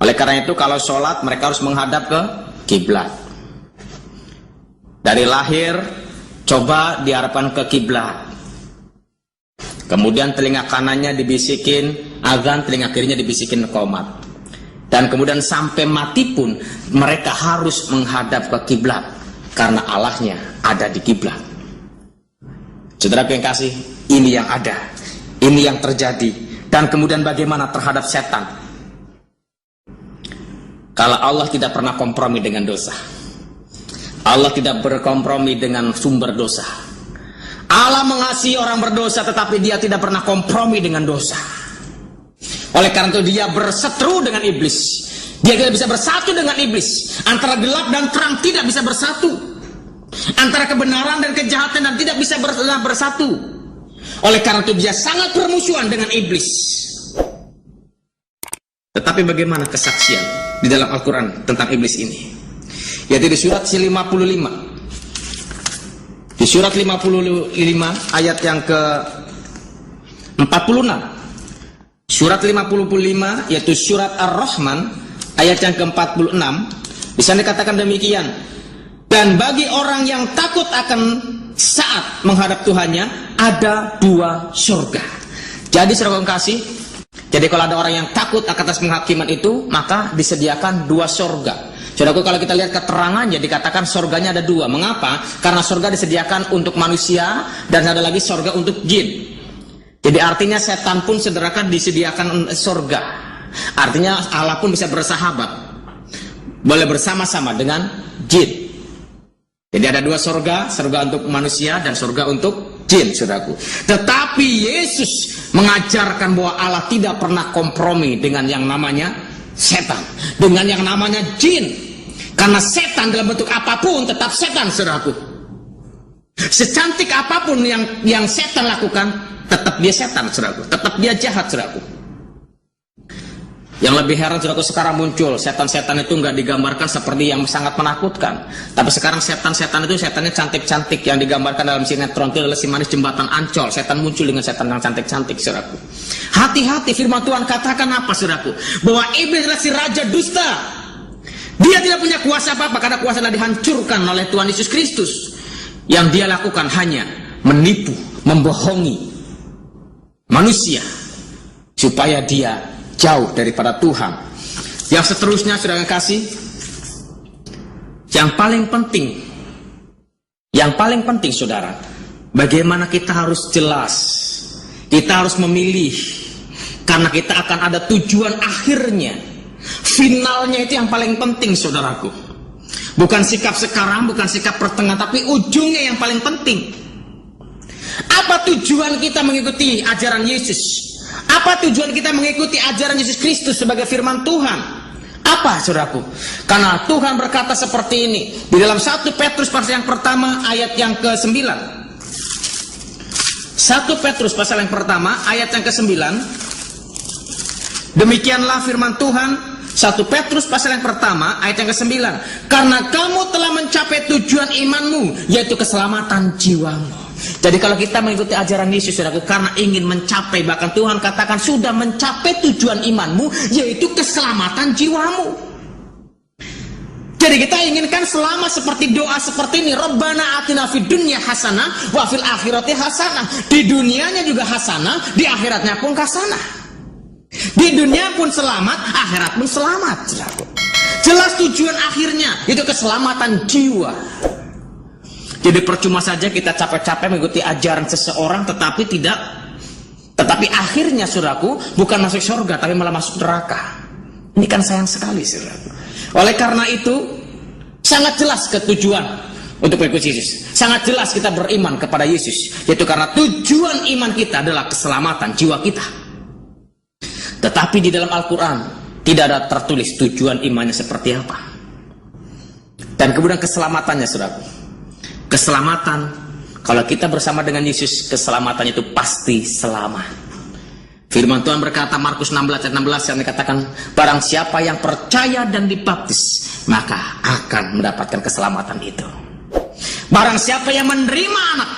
Oleh karena itu kalau sholat mereka harus menghadap ke kiblat. Dari lahir coba diarahkan ke kiblat. Kemudian telinga kanannya dibisikin azan, telinga kirinya dibisikin qomat. Dan kemudian sampai mati pun mereka harus menghadap ke kiblat karena Allahnya ada di kiblat. Saudara yang kasih, Ini yang ada, ini yang terjadi. Dan kemudian bagaimana terhadap setan? Kalau Allah tidak pernah kompromi dengan dosa, Allah tidak berkompromi dengan sumber dosa. Allah mengasihi orang berdosa, tetapi dia tidak pernah kompromi dengan dosa. Oleh karena itu dia berseteru dengan iblis. Dia tidak bisa bersatu dengan iblis. Antara gelap dan terang tidak bisa bersatu. Antara kebenaran dan kejahatan dan tidak bisa bersatu. Oleh karena itu dia sangat bermusuhan dengan iblis. Tetapi bagaimana kesaksian di dalam Al-Quran tentang iblis ini? Yaitu di surat 55. Di surat 55 ayat yang ke 46. Surat 55 yaitu surat Ar-Rahman ayat yang ke-46. Di sana dikatakan demikian. Dan bagi orang yang takut akan saat menghadap Tuhannya ada dua surga. Jadi saudara kasih, jadi kalau ada orang yang takut atas penghakiman itu, maka disediakan dua surga. Saudaraku, kalau kita lihat keterangannya dikatakan surganya ada dua. Mengapa? Karena surga disediakan untuk manusia dan ada lagi surga untuk jin. Jadi artinya setan pun saudarakan disediakan surga. Artinya Allah pun bisa bersahabat, boleh bersama-sama dengan jin. Jadi ada dua surga, surga untuk manusia dan surga untuk jin, saudaraku. Tetapi Yesus mengajarkan bahwa Allah tidak pernah kompromi dengan yang namanya setan, dengan yang namanya jin. Karena setan dalam bentuk apapun tetap setan, saudaraku. Secantik apapun yang setan lakukan, tetap dia setan, saudaraku. Tetap dia jahat, saudaraku. Yang lebih heran, saudaraku, sekarang muncul setan-setan itu nggak digambarkan seperti yang sangat menakutkan. Tapi sekarang setan-setan itu setannya cantik-cantik. Yang digambarkan dalam sinetron itu adalah si manis jembatan Ancol. Setan muncul dengan setan yang cantik-cantik, saudaraku. Hati-hati, firman Tuhan katakan apa, saudaraku? Bahwa iblis adalah si raja dusta. Dia tidak punya kuasa apa-apa karena kuasa adalah dihancurkan oleh Tuhan Yesus Kristus. Yang dia lakukan hanya menipu, membohongi manusia supaya dia jauh daripada Tuhan. Yang seterusnya, saudara kasih, yang paling penting saudara, bagaimana kita harus jelas, kita harus memilih, karena kita akan ada tujuan akhirnya, finalnya. Itu yang paling penting, saudaraku. Bukan sikap sekarang, bukan sikap pertengahan, tapi ujungnya yang paling penting. Apa tujuan kita mengikuti ajaran Yesus? Apa tujuan kita mengikuti ajaran Yesus Kristus sebagai firman Tuhan? Apa, saudaraku? Karena Tuhan berkata seperti ini di dalam 1 Petrus pasal yang pertama ayat yang ke-9. 1 Petrus pasal yang pertama ayat yang ke-9. Demikianlah firman Tuhan, 1 Petrus pasal yang pertama ayat yang ke-9. Karena kamu telah mencapai tujuan imanmu, yaitu keselamatan jiwamu. Jadi kalau kita mengikuti ajaran Yesus, saudaraku, karena ingin mencapai, bahkan Tuhan katakan sudah mencapai tujuan imanmu, yaitu keselamatan jiwamu. Jadi kita inginkan selamat seperti doa seperti ini. Rabbana atina fid dunya hasanah wa fil akhirati hasanah. Di dunianya juga hasanah, di akhiratnya pun hasanah. Di dunia pun selamat, akhirat pun selamat, saudaraku. Jelas tujuan akhirnya itu keselamatan jiwa. Jadi percuma saja kita capek-capek mengikuti ajaran seseorang tetapi akhirnya, saudaraku, bukan masuk surga tapi malah masuk neraka. Ini kan sayang sekali, saudaraku. Oleh karena itu sangat jelas ketujuan untuk mengikuti Yesus. Sangat jelas kita beriman kepada Yesus, yaitu karena tujuan iman kita adalah keselamatan jiwa kita. Tetapi di dalam Al-Quran tidak ada tertulis tujuan imannya seperti apa. Dan kemudian keselamatannya, saudaraku. Keselamatan, kalau kita bersama dengan Yesus, keselamatan itu pasti selamat. Firman Tuhan berkata, Markus 16 ayat 16 yang dikatakan, barang siapa yang percaya dan dibaptis, maka akan mendapatkan keselamatan itu. Barang siapa yang menerima anak,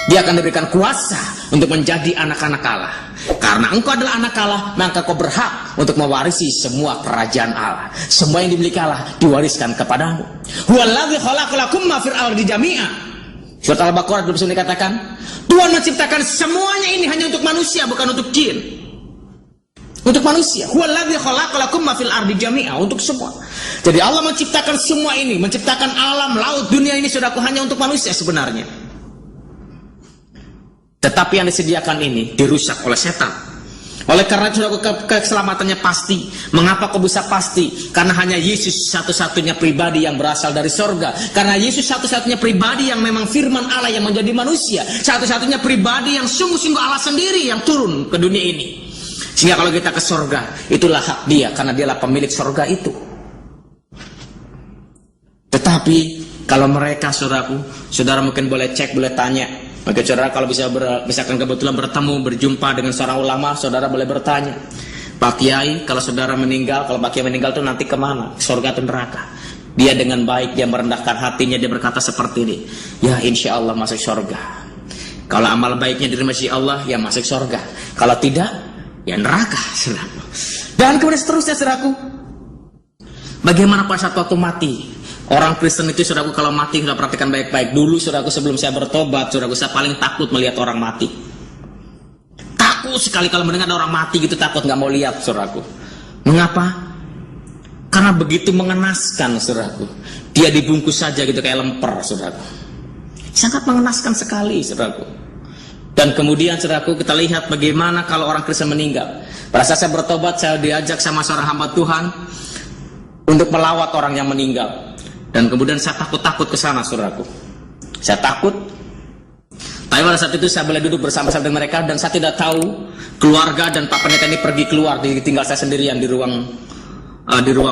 dia akan diberikan kuasa untuk menjadi anak-anak Allah. Karena engkau adalah anak Allah, maka kau berhak untuk mewarisi semua kerajaan Allah. Semua yang dimiliki Allah diwariskan kepadamu. Huwallazi khalaqalakum ma fil ardi jami'a. Surat Al-Baqarah 29 dikatakan, Tuhan menciptakan semuanya ini hanya untuk manusia, bukan untuk jin. Untuk manusia. Huwallazi khalaqalakum ma fil ardi jami'a, untuk semua. Jadi Allah menciptakan semua ini, menciptakan alam, laut, dunia ini, saudaraku, hanya untuk manusia sebenarnya. Tetapi yang disediakan ini dirusak oleh setan. Oleh karena itu keselamatannya pasti. Mengapa kok bisa pasti? Karena hanya Yesus satu-satunya pribadi yang berasal dari sorga. Karena Yesus satu-satunya pribadi yang memang firman Allah yang menjadi manusia. Satu-satunya pribadi yang sungguh-sungguh Allah sendiri yang turun ke dunia ini. Sehingga kalau kita ke sorga, itulah hak dia. Karena dialah pemilik sorga itu. Tetapi kalau mereka, saudaraku, saudara mungkin boleh cek, boleh tanya. Maka saudara kalau misalkan kebetulan bertemu, berjumpa dengan seorang ulama, saudara boleh bertanya, Pak Kiai, kalau saudara meninggal, kalau Pak Kiai meninggal itu nanti kemana? Surga atau neraka? Dia dengan baik, dia merendahkan hatinya, dia berkata seperti ini, ya insya Allah masuk surga. Kalau amal baiknya diterima si Allah, ya masuk surga. Kalau tidak, ya neraka, saudaraku. Dan kemudian seterusnya, saudaraku, bagaimana pada saat waktu mati? Orang Kristen itu, saudaraku, kalau mati sudah perhatikan baik-baik. Dulu, saudaraku, sebelum saya bertobat, saudaraku, saya paling takut melihat orang mati. Takut sekali kalau mendengar orang mati gitu, takut, nggak mau lihat, saudaraku. Mengapa? Karena begitu mengenaskan, saudaraku. Dia dibungkus saja gitu kayak lemper, saudaraku. Sangat mengenaskan sekali, saudaraku. Dan kemudian, saudaraku, kita lihat bagaimana kalau orang Kristen meninggal. Pada saat saya bertobat, saya diajak sama seorang hamba Tuhan untuk melawat orang yang meninggal. Dan kemudian saya takut-takut ke sana, saudaraku. Saya takut. Tapi pada saat itu saya boleh duduk bersama-sama dengan mereka dan saya tidak tahu keluarga dan Pak Pendeta ini pergi keluar, tinggal saya sendirian di ruang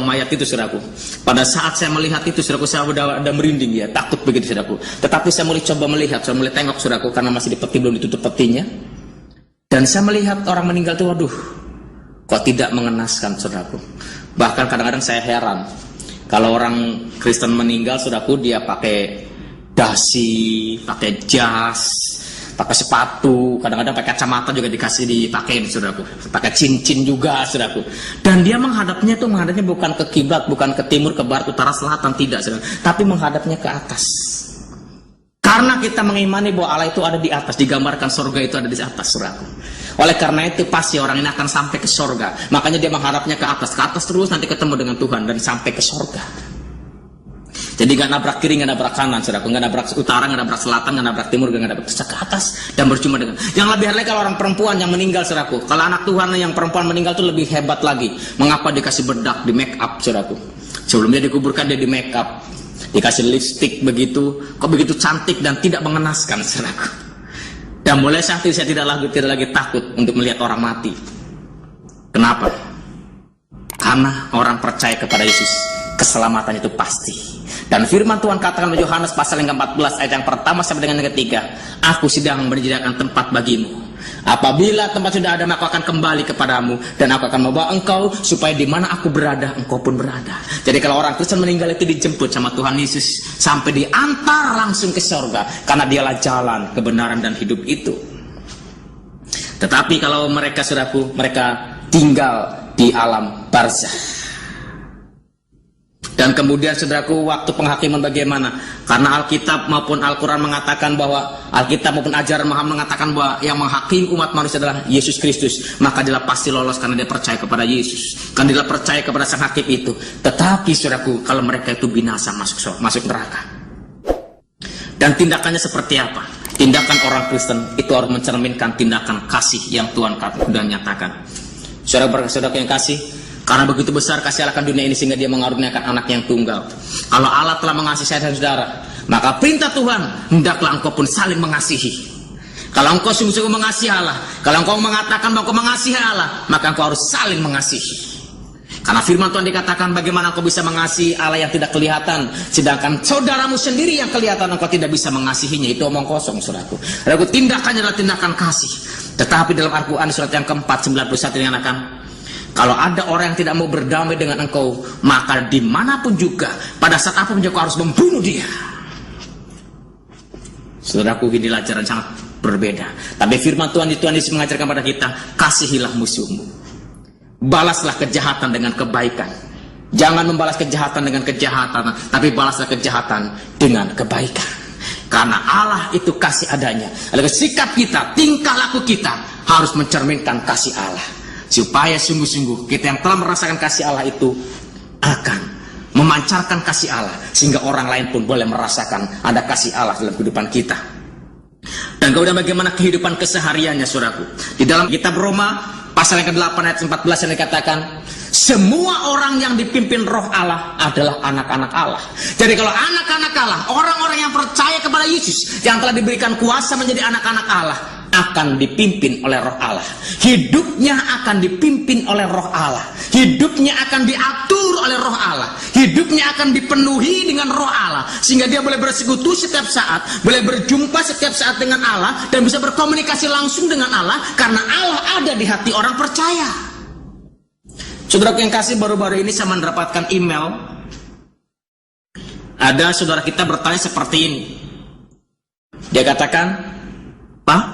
mayat itu, saudaraku. Pada saat saya melihat itu, saudaraku, saya udah merinding ya, takut begitu, saudaraku. Tetapi saya mulai coba melihat, saya mulai tengok, saudaraku, karena masih di peti, belum ditutup petinya. Dan saya melihat orang meninggal itu, waduh, kok tidak mengenaskan, saudaraku. Bahkan kadang-kadang saya heran. Kalau orang Kristen meninggal, saudaraku, dia pakai dasi, pakai jas, pakai sepatu, kadang-kadang pakai kacamata juga dipakai, saudaraku. Pakai cincin juga, saudaraku. Dan dia menghadapnya bukan ke kiblat, bukan ke timur, ke barat, utara, selatan, tidak, saudaraku. Tapi menghadapnya ke atas. Karena kita mengimani bahwa Allah itu ada di atas, digambarkan surga itu ada di atas, saudaraku. Oleh karena itu pasti orang ini akan sampai ke surga. Makanya dia menghadapnya ke atas terus, nanti ketemu dengan Tuhan dan sampai ke surga. Jadi gak nabrak kiri, gak nabrak kanan, saudaraku. Gak nabrak utara, gak nabrak selatan, gak nabrak timur, gak nabrak ke atas dan berjumpa dengan. Yang lebih lagi kalau orang perempuan yang meninggal, saudaraku. Kalau anak Tuhan yang perempuan meninggal itu lebih hebat lagi. Mengapa dikasih bedak, di make up, saudaraku? Sebelum dia dikuburkan dia di make up, dikasih lipstick begitu, kok begitu cantik dan tidak mengenaskan, saudaraku. Dan mulai saat itu saya tidak lagi takut untuk melihat orang mati. Kenapa? Karena orang percaya kepada Yesus, keselamatan itu pasti. Dan firman Tuhan katakan di Yohanes pasal yang ke-14 ayat yang pertama sampai dengan yang ketiga, aku sedang menyediakan tempat bagimu. Apabila tempat sudah ada, maka akan kembali kepadamu dan aku akan membawa engkau supaya di mana aku berada, engkau pun berada. Jadi kalau orang Kristen meninggal itu dijemput sama Tuhan Yesus sampai diantar langsung ke surga, karena dialah jalan, kebenaran dan hidup itu. Tetapi kalau mereka, saudaraku, mereka tinggal di alam barzah. Dan kemudian, saudaraku, waktu penghakiman bagaimana? Karena Alkitab maupun Al-Quran mengatakan bahwa Alkitab maupun ajaran Muhammad mengatakan bahwa yang menghakimi umat manusia adalah Yesus Kristus. Maka dia pasti lolos karena dia percaya kepada Yesus. Karena dia percaya kepada sang hakim itu. Tetapi, saudaraku, kalau mereka itu binasa masuk neraka. Dan tindakannya seperti apa? Tindakan orang Kristen itu harus mencerminkan tindakan kasih yang Tuhan sudah nyatakan. Saudara-saudara yang kasih, karena begitu besar kasih Allah akan dunia ini sehingga dia mengaruniakan anak yang tunggal. Kalau Allah telah mengasihi saya dan saudara, maka perintah Tuhan, hendaklah engkau pun saling mengasihi. Kalau engkau sungguh-sungguh mengasihi Allah, kalau engkau mengatakan bahwa engkau mengasihi Allah, maka engkau harus saling mengasihi. Karena firman Tuhan dikatakan, bagaimana engkau bisa mengasihi Allah yang tidak kelihatan, sedangkan saudaramu sendiri yang kelihatan engkau tidak bisa mengasihinya. Itu omong kosong, saudaraku. Lalu tindakannya adalah tindakan kasih. Tetapi dalam Al-Quran surat yang keempat 91 dikatakan, kalau ada orang yang tidak mau berdamai dengan engkau, maka dimanapun juga, pada saat apapun juga harus membunuh dia. Saudaraku, inilah ajaran sangat berbeda. Tapi firman Tuhan Yesus mengajarkan pada kita, kasihilah musuhmu. Balaslah kejahatan dengan kebaikan. Jangan membalas kejahatan dengan kejahatan, tapi balaslah kejahatan dengan kebaikan. Karena Allah itu kasih adanya. Lalu sikap kita, tingkah laku kita harus mencerminkan kasih Allah. Supaya sungguh-sungguh kita yang telah merasakan kasih Allah itu akan memancarkan kasih Allah, sehingga orang lain pun boleh merasakan ada kasih Allah dalam kehidupan kita. Dan Dan kemudian bagaimana kehidupan kesehariannya, saudaraku. Di dalam kitab Roma pasal yang ke-8 ayat 14 yang dikatakan, semua orang yang dipimpin roh Allah adalah anak-anak Allah. Jadi kalau anak-anak Allah, orang-orang yang percaya kepada Yesus, yang telah diberikan kuasa menjadi anak-anak Allah, akan dipimpin oleh roh Allah. Hidupnya akan dipimpin oleh roh Allah. Hidupnya akan diatur oleh roh Allah. Hidupnya akan dipenuhi dengan roh Allah. Sehingga dia boleh bersekutu setiap saat, boleh berjumpa setiap saat dengan Allah, dan bisa berkomunikasi langsung dengan Allah, karena Allah ada di hati orang percaya. Saudara yang kasih, baru-baru ini saya mendapatkan email. Ada saudara kita bertanya seperti ini. Dia katakan, Pak,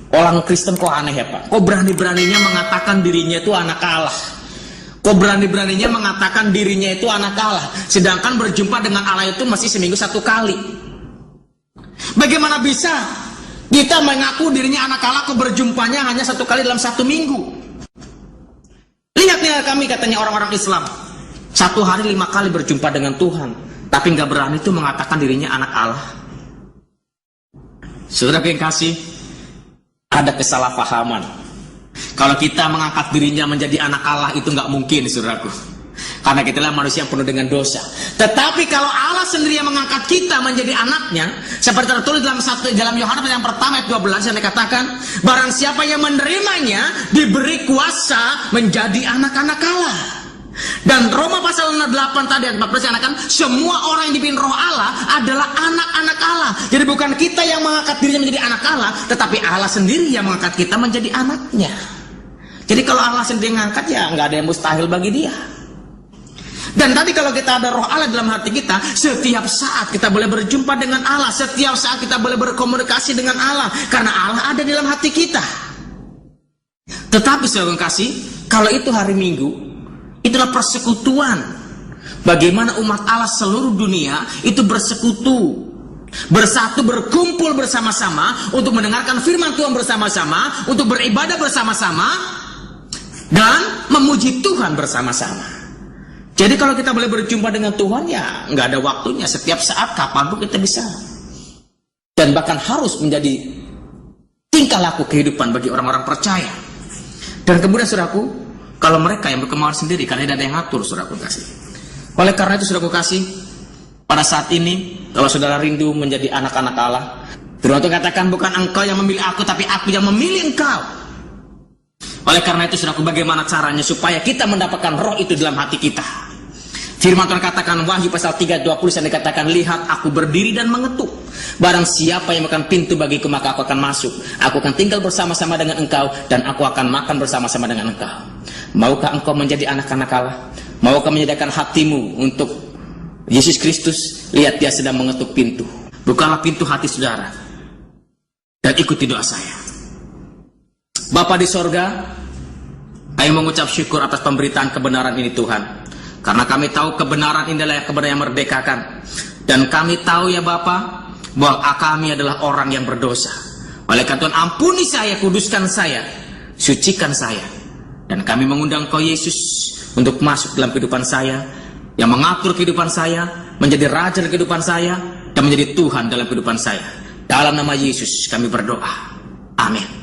orang Kristen kok aneh ya Pak? Kok berani-beraninya mengatakan dirinya itu anak Allah? Kok berani-beraninya mengatakan dirinya itu anak Allah? Sedangkan berjumpa dengan Allah itu masih seminggu 1 kali. Bagaimana bisa kita mengaku dirinya anak Allah, kok berjumpanya hanya 1 kali dalam 1 minggu? Lihat nih kami, katanya orang-orang Islam, 1 hari 5 kali berjumpa dengan Tuhan, tapi nggak berani itu mengatakan dirinya anak Allah. Saudara yang kasih, ada kesalahpahaman. Kalau kita mengangkat dirinya menjadi anak Allah, itu nggak mungkin, saudaraku. Karena kita adalah manusia yang penuh dengan dosa. Tetapi kalau Allah sendiri yang mengangkat kita menjadi anaknya, seperti tertulis dalam Yohanes yang pertama ayat 12 yang dikatakan, barang siapa yang menerimanya diberi kuasa menjadi anak-anak Allah. Dan Roma pasal 8 tadi ayat 14 yang katakan, semua orang yang dipimpin roh Allah adalah anak-anak Allah. Jadi bukan kita yang mengangkat dirinya menjadi anak Allah, tetapi Allah sendiri yang mengangkat kita menjadi anaknya. Jadi kalau Allah sendiri mengangkat, ya nggak ada yang mustahil bagi dia. Dan tadi kalau kita ada roh Allah dalam hati kita, setiap saat kita boleh berjumpa dengan Allah, setiap saat kita boleh berkomunikasi dengan Allah, karena Allah ada di dalam hati kita. Tetapi saudara kasih, kalau itu hari Minggu, itulah persekutuan. Bagaimana umat Allah seluruh dunia itu bersekutu, bersatu, berkumpul bersama-sama untuk mendengarkan firman Tuhan bersama-sama, untuk beribadah bersama-sama, dan memuji Tuhan bersama-sama. Jadi kalau kita boleh berjumpa dengan Tuhan, ya nggak ada waktunya, setiap saat kapanpun kita bisa. Dan bahkan harus menjadi tingkah laku kehidupan bagi orang-orang percaya. Dan kemudian saudaraku, kalau mereka yang berkemauan sendiri, karena tidak ada yang ngatur, saudaraku kasih. Oleh karena itu saudaraku kasih, pada saat ini kalau saudara rindu menjadi anak-anak Allah, Firman Tuhan katakan, bukan engkau yang memilih aku, tapi aku yang memilih engkau. Oleh karena itu saudaraku, bagaimana caranya supaya kita mendapatkan roh itu dalam hati kita? Firman Tuhan katakan, Wahyu pasal 3:20 yang dikatakan, lihat aku berdiri dan mengetuk. Barang siapa yang bukan pintu bagiku, maka aku akan masuk. Aku akan tinggal bersama-sama dengan engkau, dan aku akan makan bersama-sama dengan engkau. Maukah engkau menjadi anak-anak Allah? Maukah menyediakan hatimu untuk Yesus Kristus? Lihat dia sedang mengetuk pintu. Bukalah pintu hati saudara, dan ikuti doa saya. Bapa di sorga, kami mengucap syukur atas pemberitaan kebenaran ini Tuhan. Karena kami tahu kebenaran ini adalah kebenaran yang merdekakan. Dan kami tahu ya Bapa, bahwa kami adalah orang yang berdosa. Oleh karena Tuhan, ampuni saya, kuduskan saya, sucikan saya. Dan kami mengundang Kau Yesus untuk masuk dalam kehidupan saya, yang mengatur kehidupan saya, menjadi raja dalam kehidupan saya, dan menjadi Tuhan dalam kehidupan saya. Dalam nama Yesus kami berdoa. Amin.